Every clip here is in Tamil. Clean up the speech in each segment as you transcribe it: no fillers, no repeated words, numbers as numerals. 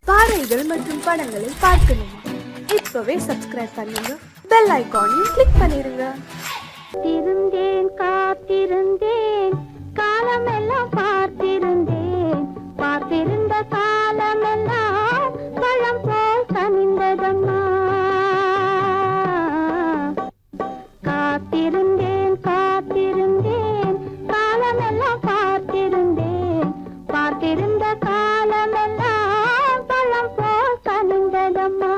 பாடல்கள் மற்றும் படங்களை பார்க்கணுமா? இப்பவே சப்ஸ்கிரைப் பண்ணுங்க, பெல் ஐகானையும் கிளிக் பண்ணிருங்க. காத்திருந்தேன் காத்திருந்தேன் காலமெல்லாம் பார்த்திருந்தேன், பார்த்திருந்த காலமெல்லாம் பழம் போல் கனிந்ததம்மா. காத்திருந்தேன் காத்திருந்தேன் காலமெல்லாம் பார்த்திருந்தேன், பார்த்திருந்த காலமெல்லாம் பழம் போல் கனிந்ததம்மா.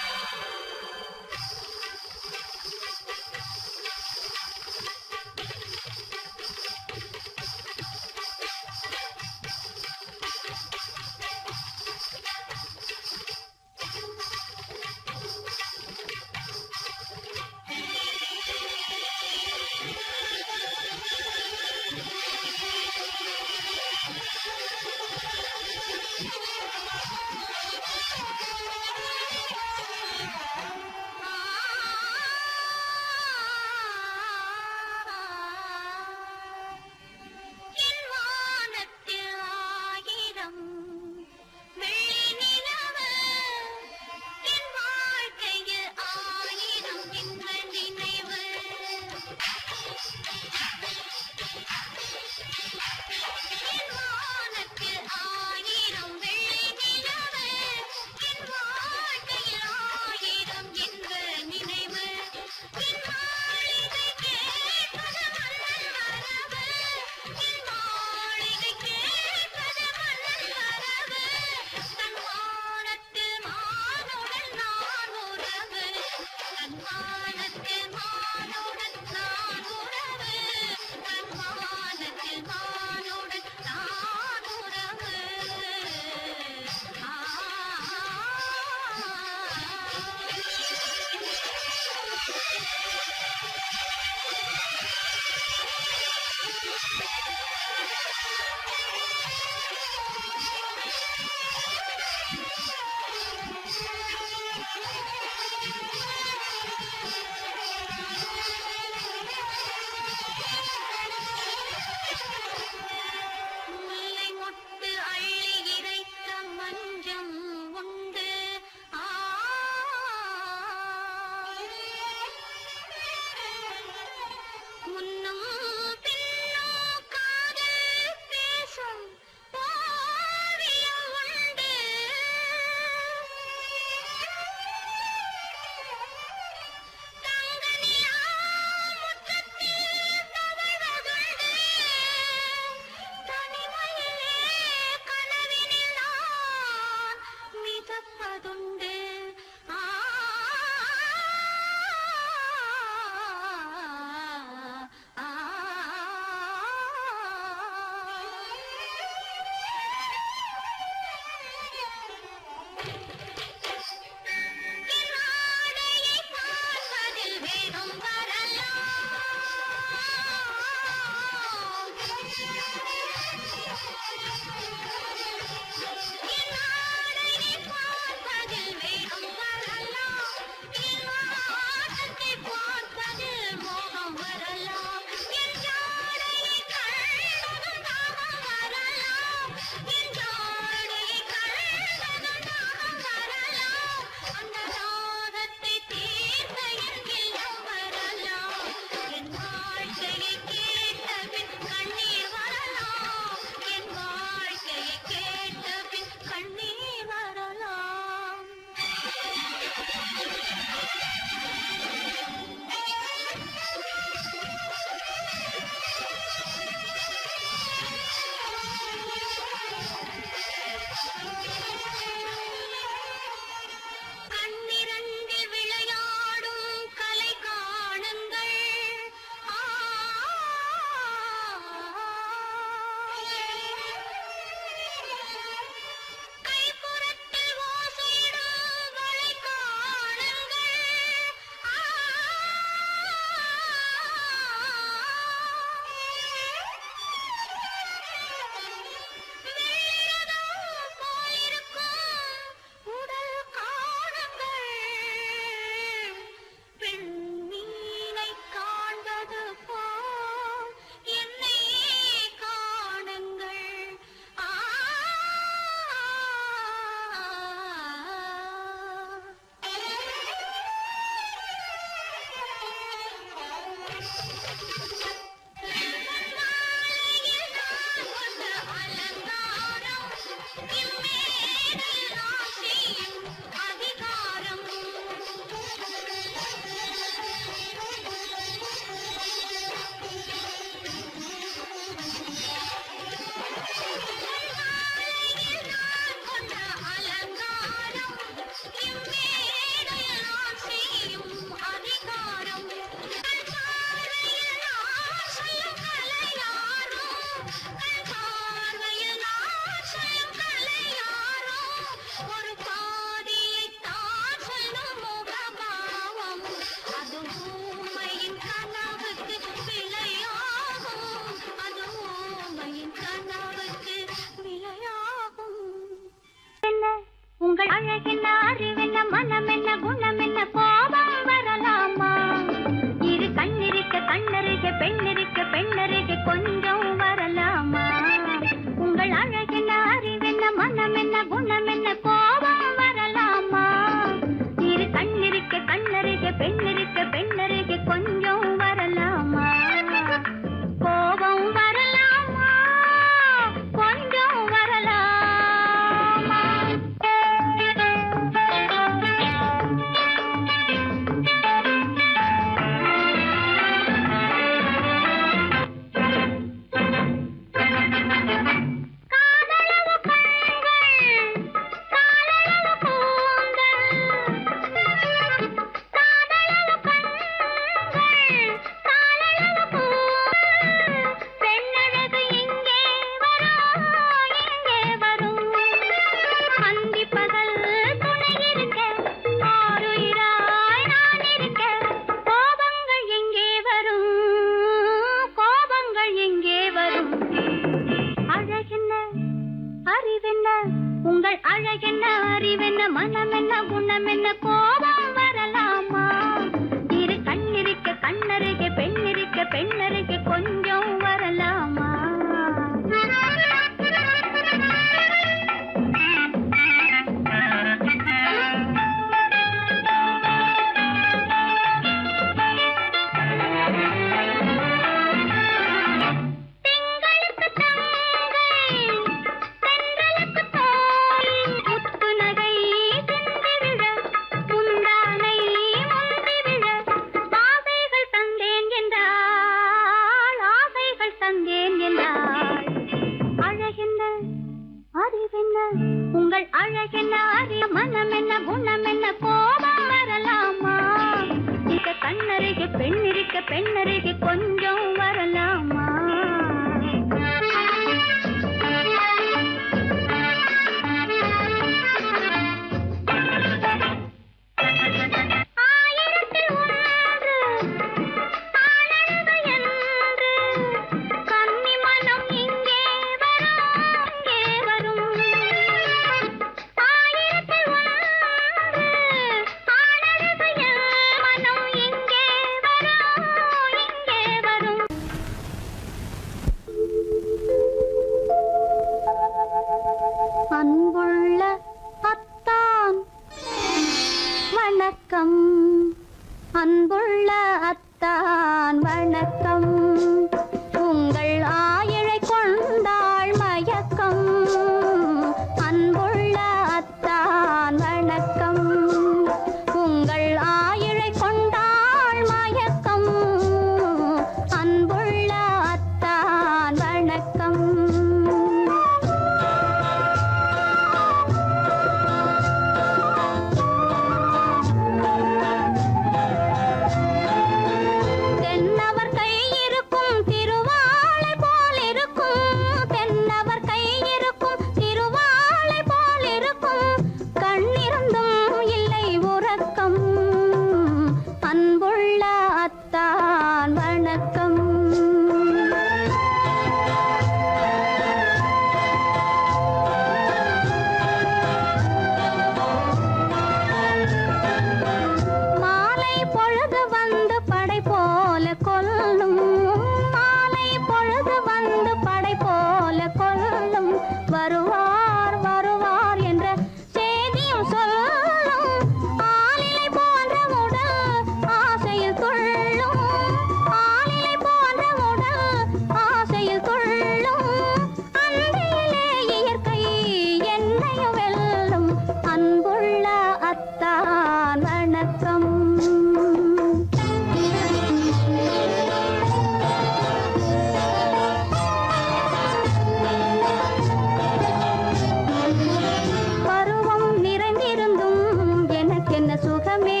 சுகமே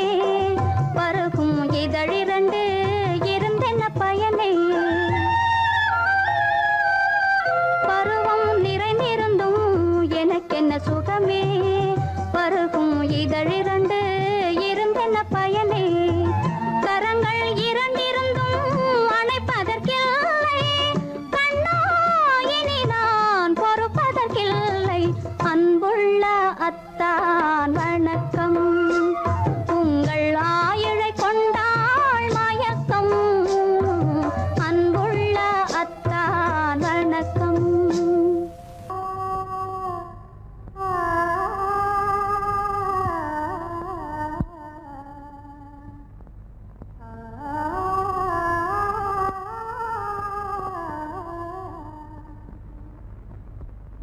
பருகும் இதழிரண்டு இருந்தென்ன பயனே பருவம் நிறைந்திருந்தும் எனக்கென்ன சுகமே பருகும் இதழிரண்டு இருந்தென்ன பயனே கரங்கள் இரண்டிருந்தும் அணைப்பதற்கில்லை கண்ணா இனி நான் பொறுப்பதற்கில்லை அன்புள்ள அத்தான் வணக்கம் உங்கள் ஆயுளை கொண்டாள் மயக்கம் அன்புள்ள அத்தான் வணக்கம்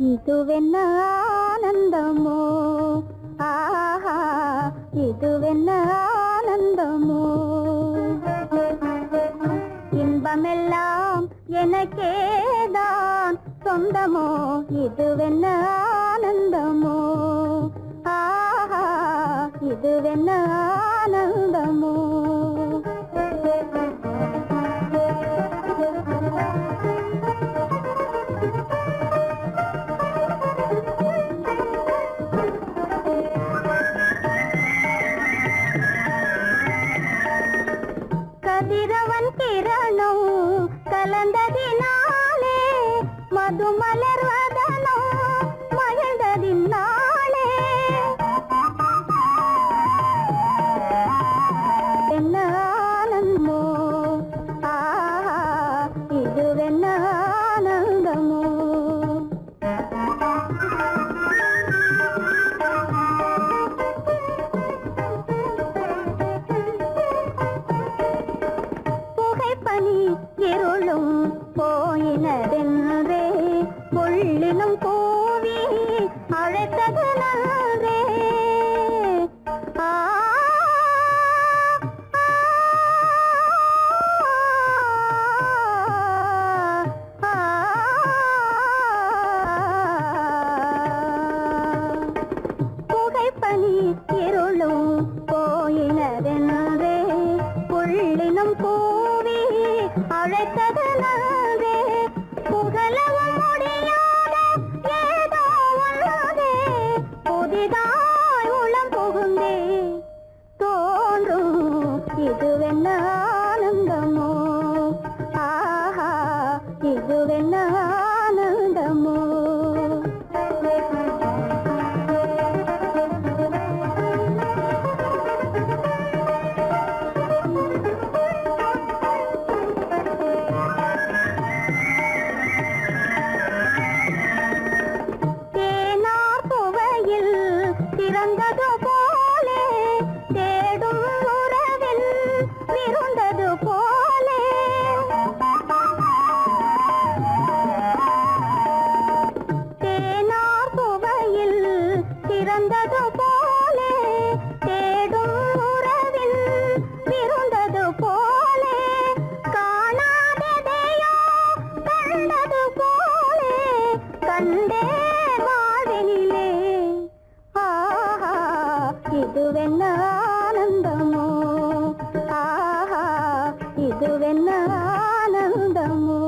இதுவென்ன ஆனந்தமோ ஆஹா இதுவென்ன ஆனந்தமோ இன்பமெல்லாம் எனக்கேதான் சொந்தமோ இதுவென்ன ஆனந்தமோ ஆஹா இதுவென்ன ஆனந்தமோ கதிரவன் கிரணம் கலந்ததினாலே மது மலர்வதனோ மகிழ்ந்ததினாலே என்ன ஆனந்தமோ ஆஹா இதுவென்ன ஆனந்தமோ பனி இருளும் போயினதென்றே புள்ளினும் கூவி அழைத்தது நன்றே புகைப்பனி இருளும் போயினதென்றே புள்ளினும் கூவி அழைத்தது நன்றே புகழவும் முடியாத ஏதோ உள்ளதே புதிதாய் உளம் புகுந்தே தோன்றும் இதுவென்ன ஆனந்தமோ ஆஹா இதுவென்ன ஆனந்தமோ பிறந்தது போலே தேடும் உறவில் விருந்தது போலே தேனார் புவையில் பிறந்தது போலே தேடும் உறவில் விருந்தது போலே காணாததையோ கண்டது போலே கண்டே வாழ்வினிலே இதுவென்ன ஆனந்தமோ ஆஹா இதுவென்ன ஆனந்தமோ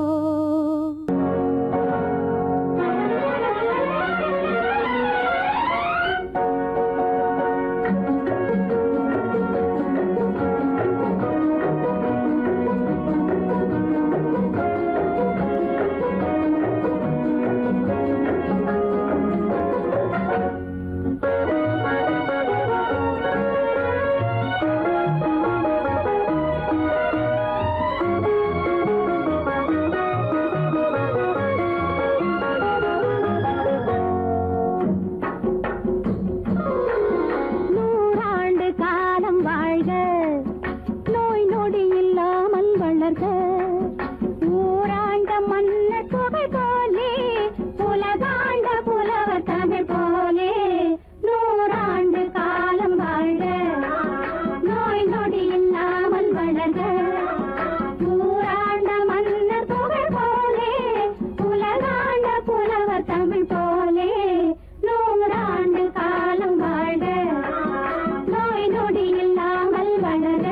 வளர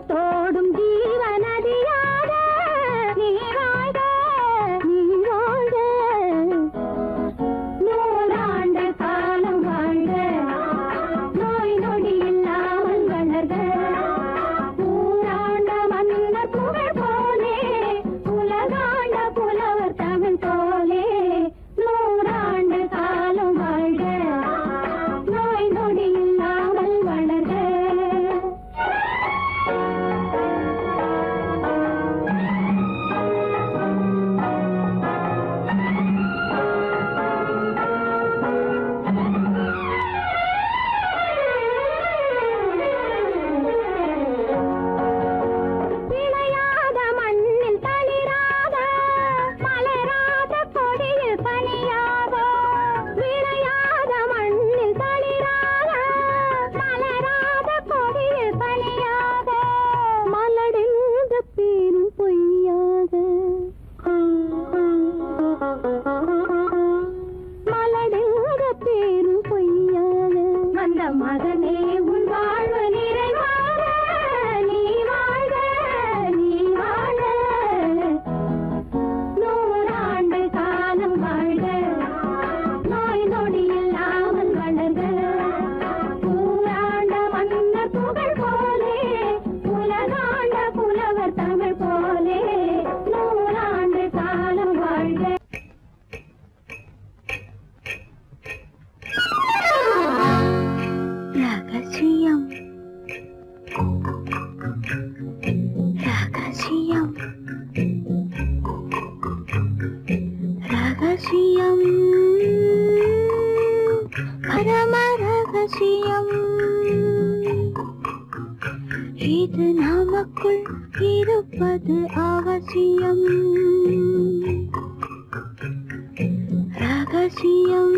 தோடும் ஜீவநதியாக நீ வாழ்க நீ வாழ்க நூறாண்டு காலம் வாழ்க நோய் நொடி இல்லாமல் வளர்க ஊராண்ட மன்னர் புகழ் போலே உலகாண்ட புலவர் தமிழ் போலே நூறாண்டு காலம் வாழ்க நோய் நொடி இல்லாமல் வளர்க மகனே உன் வாழ்வு நிறைவாக நீ வாழ்க நீ வாழ நூறாண்டு காலம் வாழ்க நோய் நொடி இல்லாமல் வளர்க ஊராண்ட மன்னர் புகழ் போலே உலகாண்ட புலவர் தமிழ் போலே நூறாண்டு காலம் வாழ்க ரகசியம் ரகசியம் ரகசியம் பரம ரகசியம் இது நமக்குள் இருப்பது அவசியம் ரகசியம்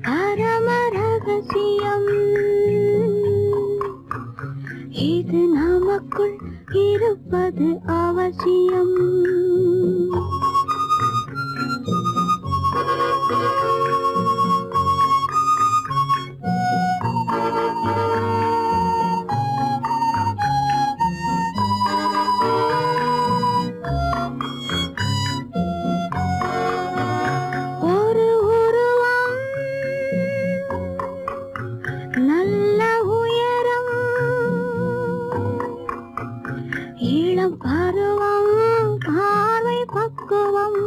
பரம ரகசியம் இது நமக்குள் இருப்பது அவசியம் நல்ல உயரம் இளம் பருவம் பார்வை பக்குவம்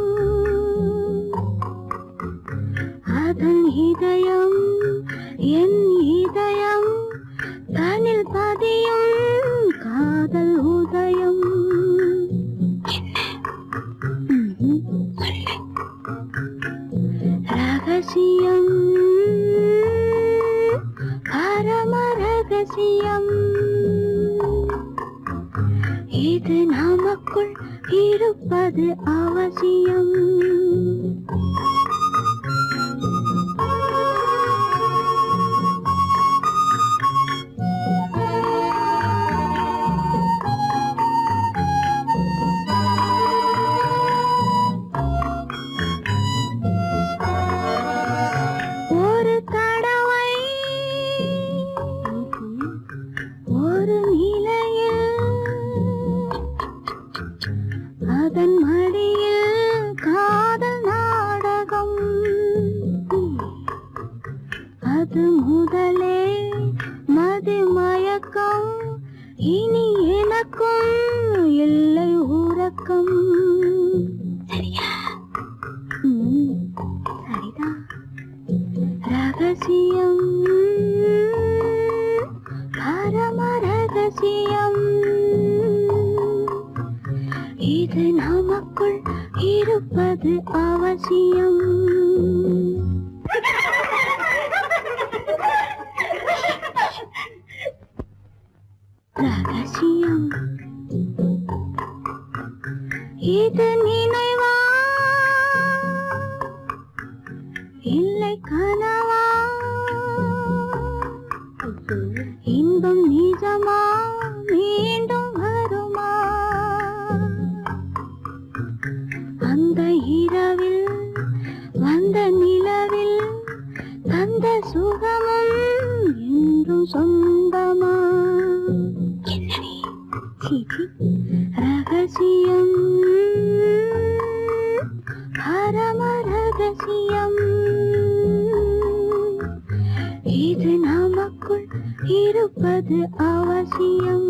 அதன் இதயம் என் இதயம் தனில் பதியும் காதல் உதயம் ரகசியம் பரம ரகசியம் இது நமக்குள் இருப்பது அவசியம் ஒரு தடவை ஒரு நிலையில் அதன் மடியில் காத இனி எனக்கும் இல்லை உறக்கம். சரியா? சரிதான். ரகசியம், பரம ரகசியம், இது நமக்குள் இருப்பது அவசியம். ரகசியம், இது நினைவா இல்லை கனவா? இன்பம் நிஜமா மீண்டும் வருமா? அந்த இரவில் வந்த நிலவில் தந்த சுகமும் என்றும் சொந்தமா? என்னடி? ரகசியம், பரம ரகசியம், இது நமக்குள் இருப்பது அவசியம்.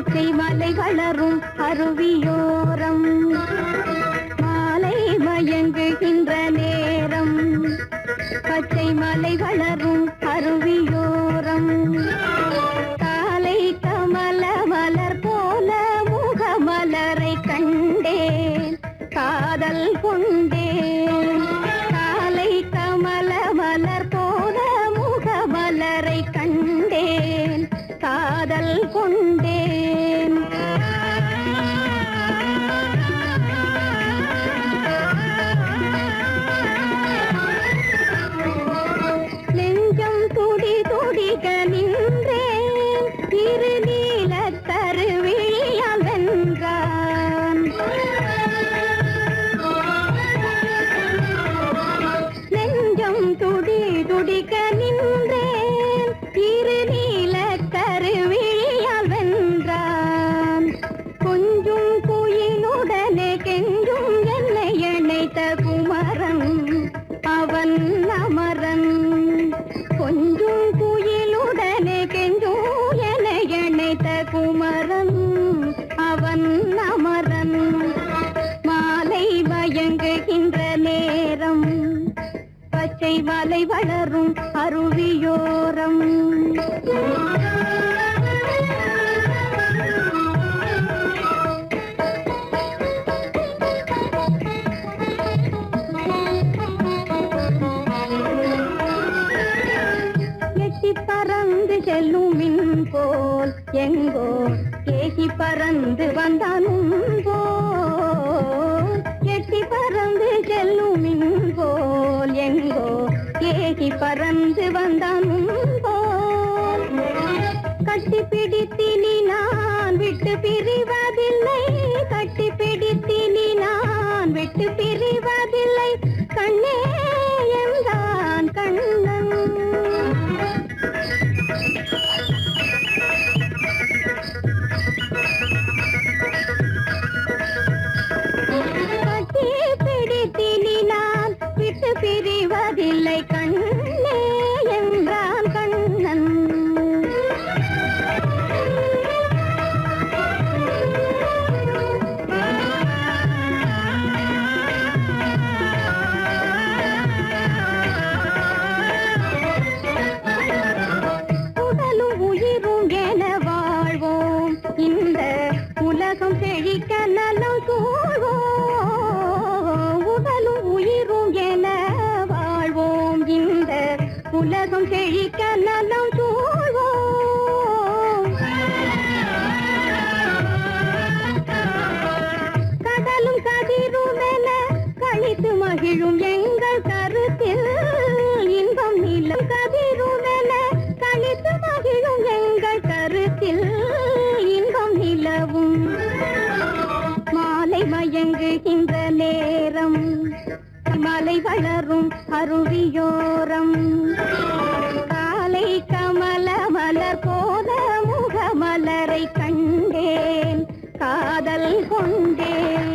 பச்சை மலை வளரும் அருவியோரம் மாலை மயங்குகின்ற நேரம் பச்சை மலை வளரும் அருவியோரம் காலை கமல மலர் போல முகமலரை கண்டேன் காதல் கொண்டேன் காலை கமல மலர் போல முகமலரை கண்டேன் காதல் கொண்டேன் நெஞ்சம் துடி துடிக நின்றேன் இரு நீல கருவிழியால் வென்றான் நெஞ்சம் துடி துடிக நின்றேன் இரு நீல கருவிழியால் வென்றான் கொஞ்சும் குயிலுடனே கெஞ்சும் என்னை இணைத்த குமரன் அவன் அமரன் கொஞ்சும் குயிலுடனே கெஞ்சும் என்னை இணைத்த குமரன் அவன் அமரன் மாலை மயங்குகின்ற நேரம் பச்சை மலை வளரும் அருவியோரம் எட்டி பறந்து செல்லும் மின் போல் எங்கோ ஏகி பறந்து வந்தானும் போல் எட்டி பறந்து செல்லும் மின் போல் எங்கோ ஏகி பறந்து வந்தானும் போல் கட்டி பிடித்தினி நான் விட்டு பிரிவதில்லை கட்டி பிடித்தினி நான் விட்டு பிரிவதில்லை கண்ணே என்றான் கண்ணன் கட்டி பிடித்தினி நான் விட்டு பிரிவதில்லை கண்ணே என்றான் கண்ணன் உடலும் உயிரும் என வாழ்வோம் இந்த உலகம் செழிக்க நலம் சூழ்வோம் உடலும் உயிரும் என வாழ்வோம் இந்த உலகம் செழிக்க நலம் சூழ்வோம் கடலும் கதிரும் என கழித்து மகிழும் எங்கள் கருத்தில் இன்பம் நிலம் கதிரும் என கழித்து மகிழும் எங்கள் கருத்தில் இன்பம் நிலவும் மாலை மயங்குகின்ற நேரம் மலை வளரும் அருவியோரம் காலை கமல மலர் போல முகமலரை கண்டேன் காதல் கொண்டேன்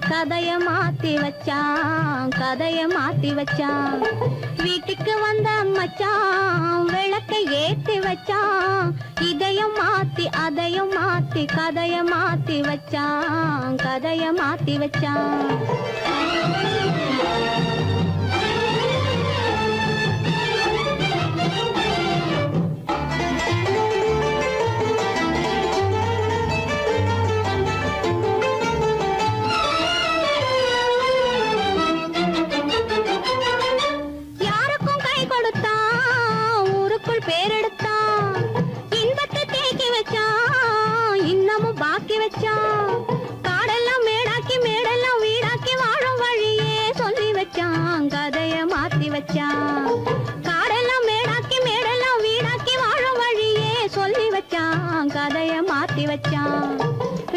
கதைய மாத்தி வச்சான், கதைய மாத்தி வச்சான். வீட்டுக்கு வந்த மச்சான் விளக்கை ஏத்தி வச்சான். இதையும் மாத்தி அதையும் மாத்தி கதைய மாத்தி வச்சான், கதைய மாத்தி வச்சான். பாக்கி வச்சான். காடெல்லாம் மேடாக்கி மேடெல்லாம் வீடாக்கி வாழும் வழியே சொல்லி வச்சான், கதைய மாத்தி வச்சான். காடெல்லாம் மேடாக்கி மேடெல்லாம் வீடாக்கி வாழும் வழியே சொல்லி வச்சான், கதைய மாத்தி வச்சான்.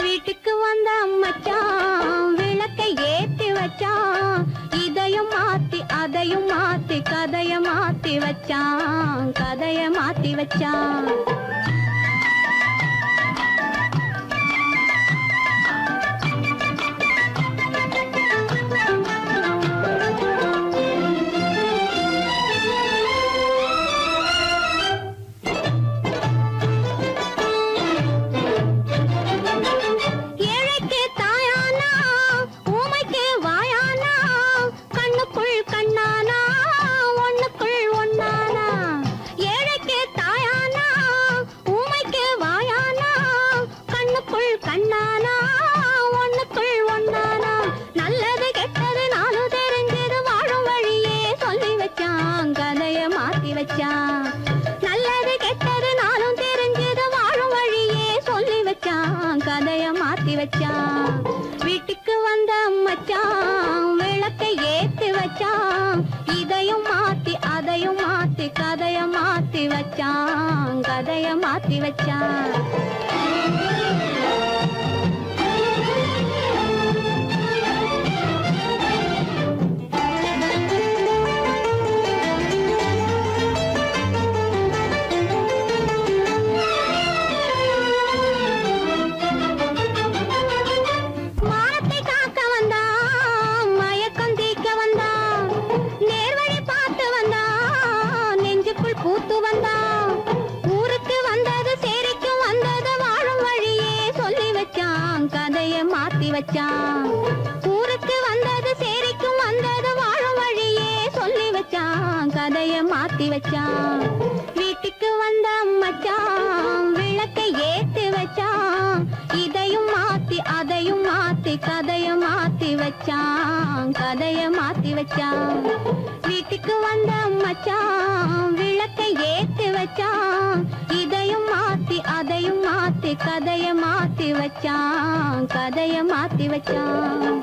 வீட்டுக்கு வந்த மச்சான் விளக்கை ஏத்தி வச்சான். இதையும் மாத்தி அதையும் மாத்தி கதைய மாத்தி வச்சான், கதைய மாத்தி வச்சான். கண்ணானா ஒண்ணுக்குள் ஒண்ணானா நல்லது கெட்டது நானும் தெரிஞ்சது வாழும் வழியே சொல்லி வச்சான், கதைய மாத்தி வச்சான். நல்லது கெட்டது நானும் தெரிஞ்சது வாழும் வழியே சொல்லி வச்சான், கதைய மாத்தி வச்சான். வீட்டுக்கு வந்த மச்சான் விளக்கை ஏத்தி வச்சான். இதையும் மாத்தி அதையும் மாத்தி கதைய மாத்தி வச்சான், கதைய மாத்தி வச்சான். பூத்து வந்தான் ஊருக்கு வந்தது சேரிக்கும் வந்தது வாழும் வழியே சொல்லி வச்சான், கதைய மாத்தி வச்சான். ஊருக்கு வந்தது சேரிக்கும் வந்தது வாழும் வழியே சொல்லி வச்சான், கதைய மாத்தி வச்சான். வீட்டுக்கு வந்த மச்சான் விளக்கை ஏத்தி வச்சான். இதையும் மாத்தி அதையும் மாத்தி கதைய மாத்தி வச்சான், கதைய மாத்தி வச்சான். வீட்டுக்கு வந்த மச்சான் விளக்கை ஏத்தி வச்சான். இதையும் மாத்தி அதையும் மாத்தி கதைய மாத்தி வச்சான், கதைய மாத்தி வச்சான்.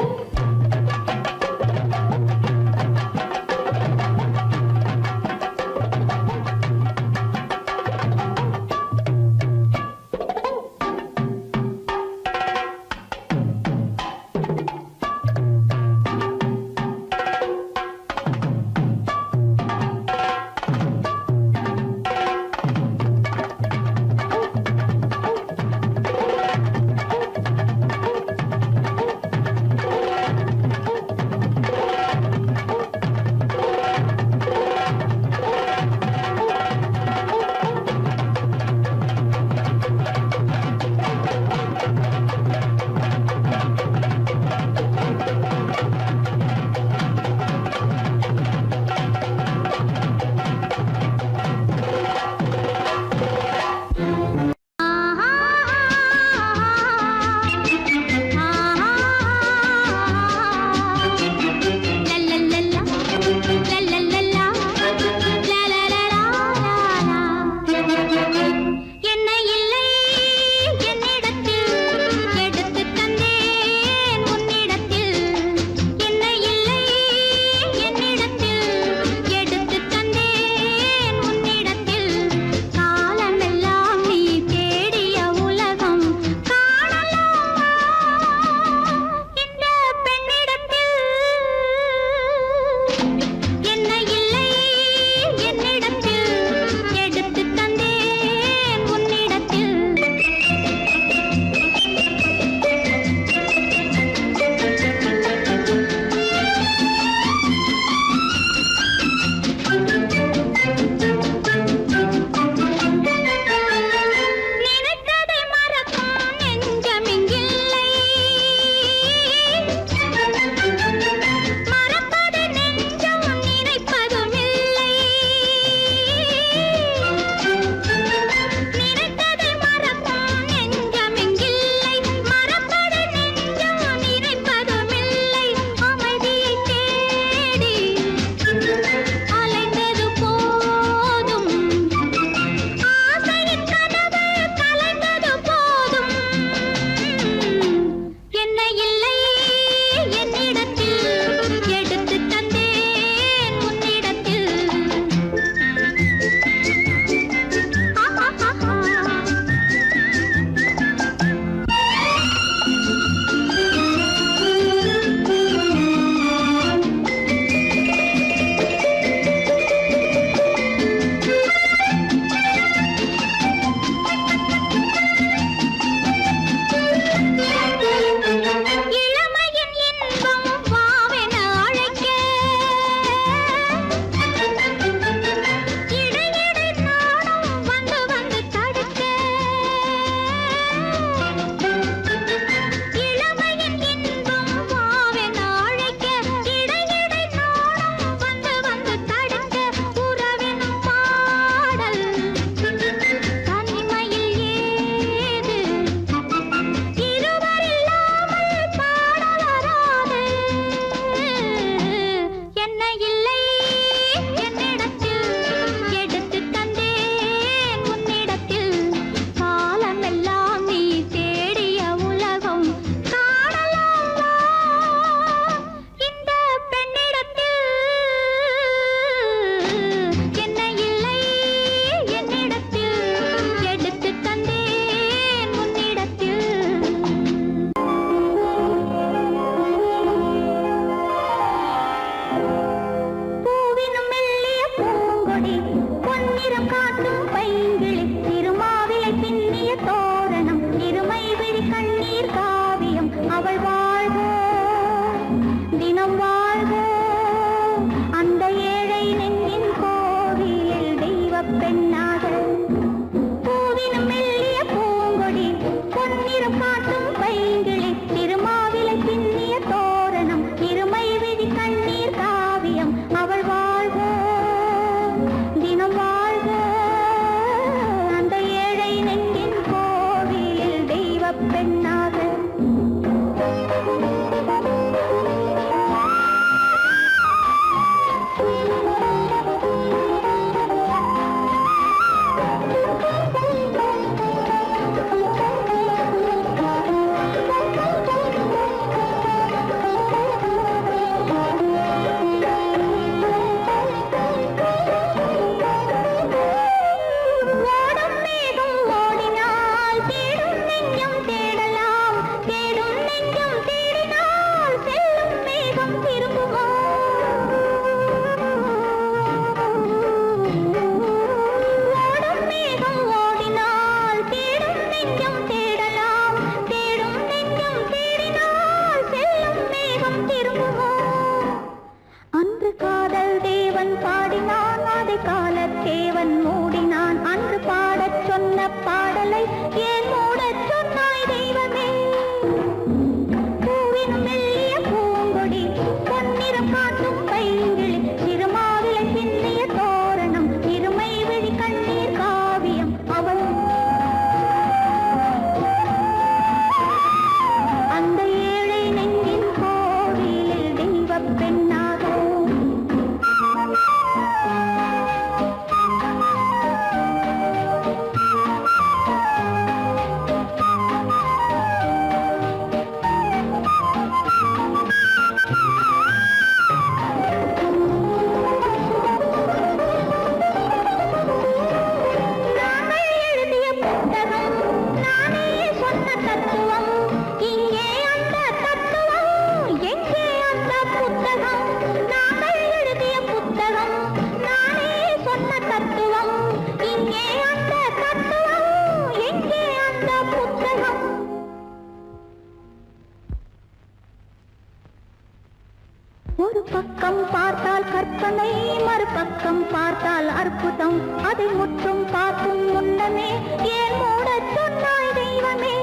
பக்கம் பார்த்தால் கற்பனை, மறுபக்கம் பார்த்தால் அற்புதம். அதை முற்றும் பார்க்கும் முன்னமே ஏன் மூடச் சொன்னாய் தெய்வமே?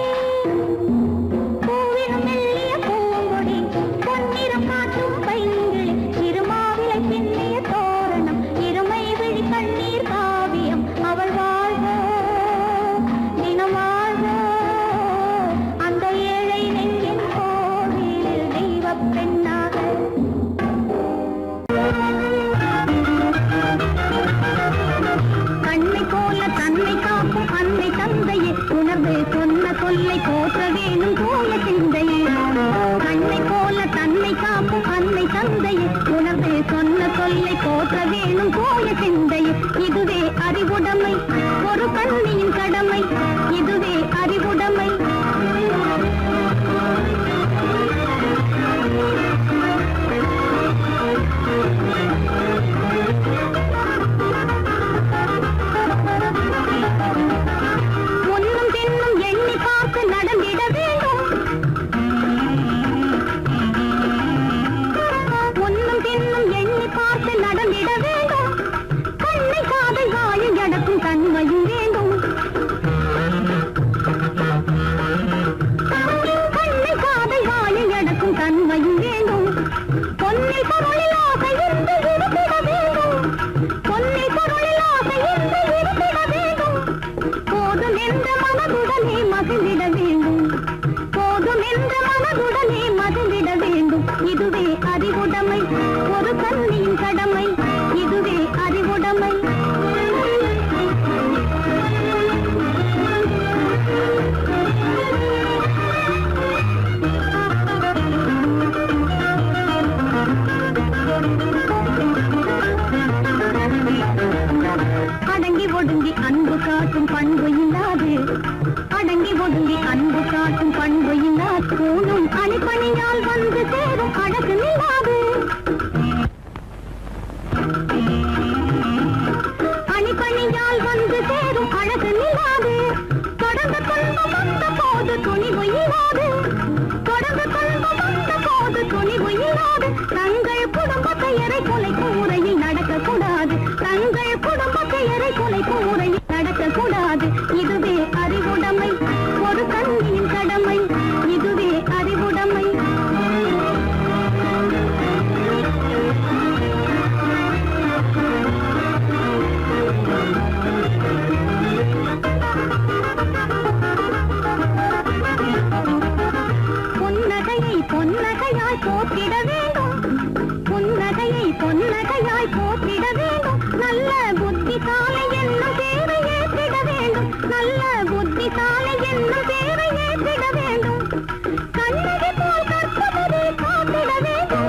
பூவினும் மெல்லிய பூங்கொடி, பொன்னிறம் காட்டும் பைங்கிளி, இருமாவிலை பின்னிய தோரணம், இருமை விழி கண்ணீர் காவியம். அவள் வாழ்க தினம் வாழ்க அந்த ஏழை நெஞ்சின் கோவிலில் தெய்வப் பெண்ணாக. கண்ணை போல தன்னை காக்கும் அன்னை தந்தையே, உணர்வு சொன்ன சொல்லை போற்ற வேணும் தூய சிந்தையே. கண்ணை போல தன்னை காக்கும் அன்னை தந்தையே, உணர்வு சொன்ன சொல்லை போற்ற வேணும் தூய சிந்தையே. இதுவே அறிவுடைமை, ஒரு கண்ணியின் கடமை, இதுவே அறிவுடைமை. முன்னும் பின்னும் எண்ணி பார்த்து நடந்திட வேண்டும், முன்னும் பின்னும் எண்ணி பார்த்து நடந்திட வேண்டும். கண்ணை காதை வாயை அடக்கும் தன்மையும் வேண்டும், கண்ணை காதை வாயை அடக்கும் தன்மையும் வேண்டும். பொன்னில் பொருளில் ஆசை இருந்து இருந்திட வேண்டும், பொன்னில் பொருளில் ஆசை இருந்து இருந்திட வேண்டும். போதும் என்ற மனதுடனே மகிழ்ந்திட வேண்டும், போதும் என்ற மனதுடனே மகிழ்ந்திட வேண்டும். இதுவே அறிவுடைமை, ஒரு கண்ணியின் கடமை, இதுவே அறிவுடைமை. அடங்கி ஒடுங்கி அன்பு காட்டும் பண்பு இல்லாது, அடங்கி ஒடுங்கி அன்பு காட்டும் பண்பு இல்லாது, கூணும் அணிப்பணியால் வந்து சேரும் அழகு நில்லாது. அணிப்பணியால் வந்து சேரும் அழகு நில்லாது. தொடர்ந்து துன்பம் வந்த போது துணிவு இல்லாது, தொடர்ந்து துன்பம் வந்த போது துணிவு இல்லாது. தங்கள் குடும்பத்தை எரை கொலை கூரையில் நடக்கக்கூடாது, தங்கள் குடும்பத்தை எரை கொலை கூரையில் நடக்கக்கூடாது. இதுவே அறிவுடைமை, ஒரு கண்ணியின் கடமை, இதுவே அறிவுடைமை. புன்னகையை பொன்னகையாய் போற்றிட வேண்டும், புன்னகையை பொன்னகையாய் போற்றிட வேண்டும். நல்ல புத்திசாலை என்னும் பேரை ஏற்றிட வேண்டும், நல்ல புத்திசாலை என்னும் பேரை ஏற்றிட வேண்டும். கண்ணகி போல் கற்பவரே காத்திட வேண்டும்,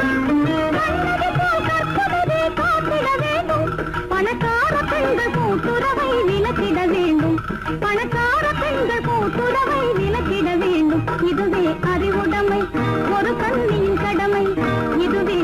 கண்ணகி போல் கற்பவரே காத்திட வேண்டும். பணக்கார பெண்கள் கூட்டுறவை விலக்கிட வேண்டும், பணக்கார பெண்கள் கூட்டுறவை விலக்கிட வேண்டும். இதுவே அறிவுடைமை, ஒரு கண்ணியின் கடமை, இதுவே